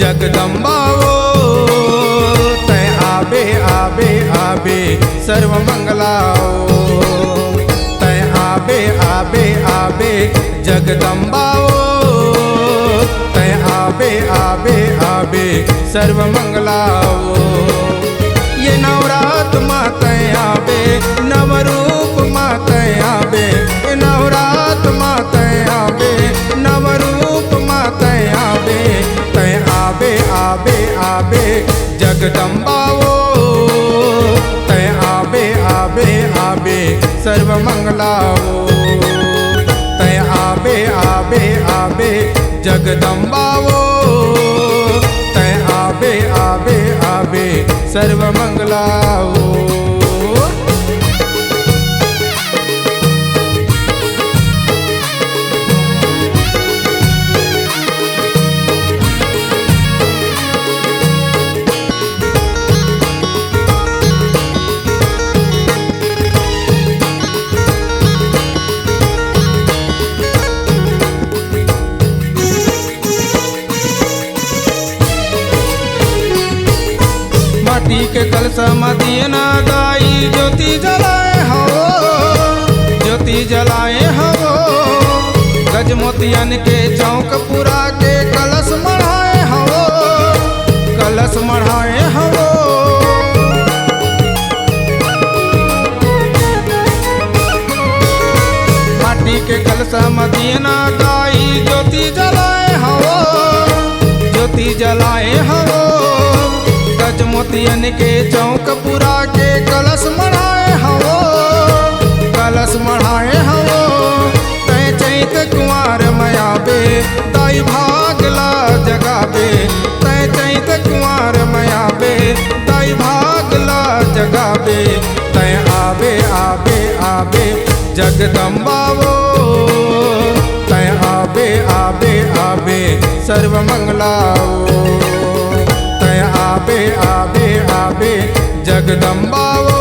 जगदम्बा वो तय आबे आबे आबे सर्वमंगलाओ तय आबे आबे आबे जगदम्बा वो तय आबे आबे आबे सर्वमंगलाओ ये नवरात मातय आबे नवरूप मातय आबे ये नवरात मातय आबे नवरूप मातय आबे तय आबे आबे आबे जगदम्बा वो तय आबे आबे आबे सर्वमंगलाओ तय आबे आबे आबे जगदम्बा वो तय आबे आबे आबे सर्वमंगलाओ। माटी के कलसा मदीना दाई ज्योति जलाए हवो ज्योति जलाए हवो गज मोतियन के चौक पुरा के कलश मढ़ाए हवो कलश मढ़ाए हवो माटी के कलसा मदीना दाई ज्योति जलाए हवो ज्योति जलाए हवो गज मोतियन के चौक पुरा के कलश मढ़ाए हवो कलश मढ़ाए हवो तय चैत कुंवर मयाबे दाई भागला जगाबे तय चैत कुंवर मयाबे दाई भागला जगाबे तय आबे आबे आबे जगदम्बा वो तय आबे आबे आबे सर्वमंगलाओ तय आबे आबे आबे जगदम्बा वो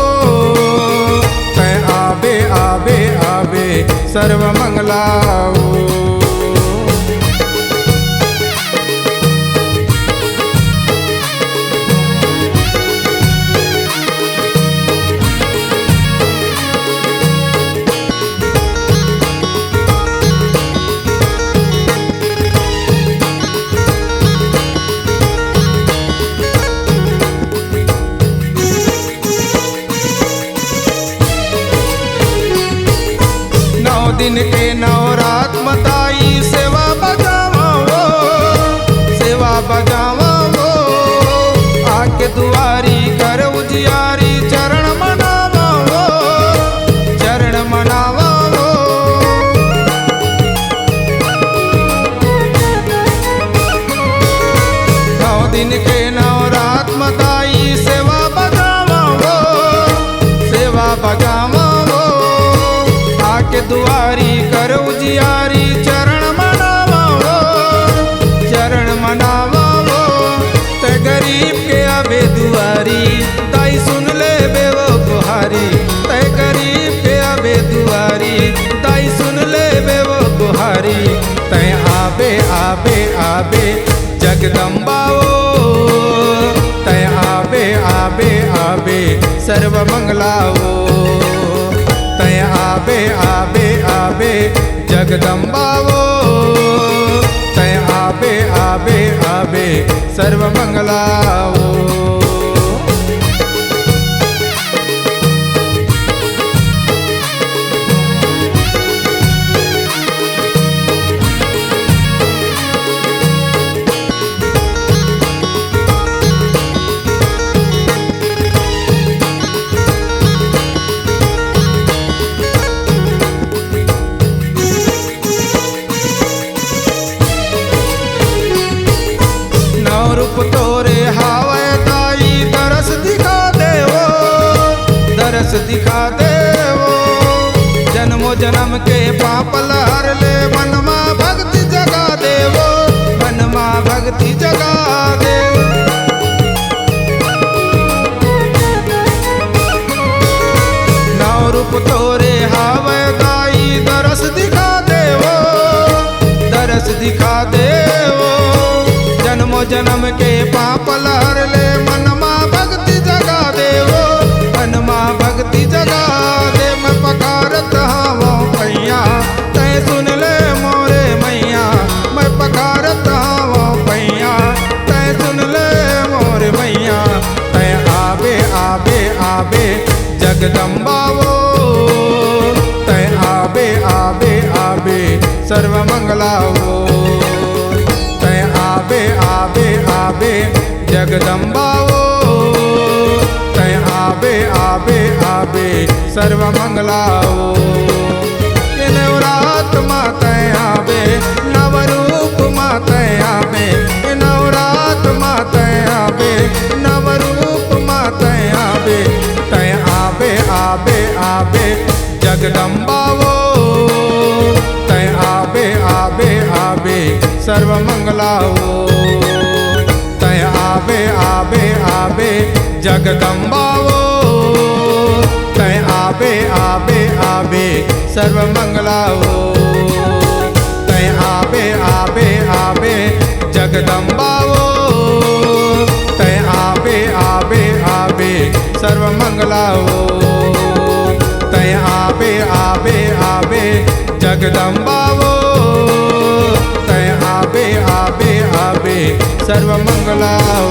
तय आबे आबे आबे सर्वमंगलाओ। दिन के नवरात मताई सेवा बजावा वो सेवा बजावा वो आके दुआरी कर उजियारी चरण मनावा वो चरण मनावा वो नौ दिन के नवरात मताई सेवा बजावा वो सेवा बजावा के दुआरी करो जियारी चरण मनावा वो चरण मनावा वो ते गरीब के आबे दुआरी ताई सुन ले बेवो गुहारी ते गरीब के आबे दुआरी ताई सुन ले बेवो गुहारी ते आबे आबे आबे जगदम्बा वो ते आबे आबे आबे सर्वमंगलाओ तय आबे आबे आबे जगदम्बा वो तय आबे आबे आबे सर्वमंगलाओ। रूप तोरे हावे ताई दरस दिखा देवो दरस दिखा देवो जन्मो जन्म के पाप लहर ले मनमा भक्ति जगा देवो मनमा भक्ति जगा देवो नौ रूप तोरे हावे ताई दरस दिखा देवो दरस दिखा देवो जन्मो सर्व मंगलाओ। तय आबे आबे आबे जगदम्बाओ, तय आबे आबे आबे सर्व मंगलाओ। ये नवरात माता आबे, नवरूप माता आबे, ये नवरात माता आबे, नवरूप माता आबे। तय आबे आबे आबे जगदम्बाओ, तय आबे आबे आबे सर्व मंगलाओ। तय आबे आबे आबे जगदम्बाओ, तय आबे आबे आबे सर्व मंगलाओ। तय आबे आबे आबे जगदम्बाओ, तय आबे आबे आबे सर्व मंगलाओ। तय आबे आबे आबे जगदम्बाओ, तय आबे आबे आबे सर्व मंगलाओ।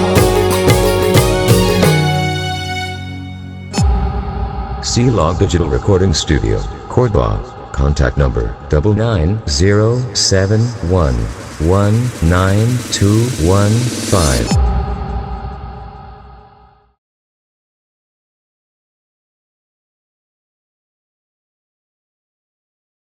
C-Log Digital Recording Studio, Cordoba. Contact number 99071192115.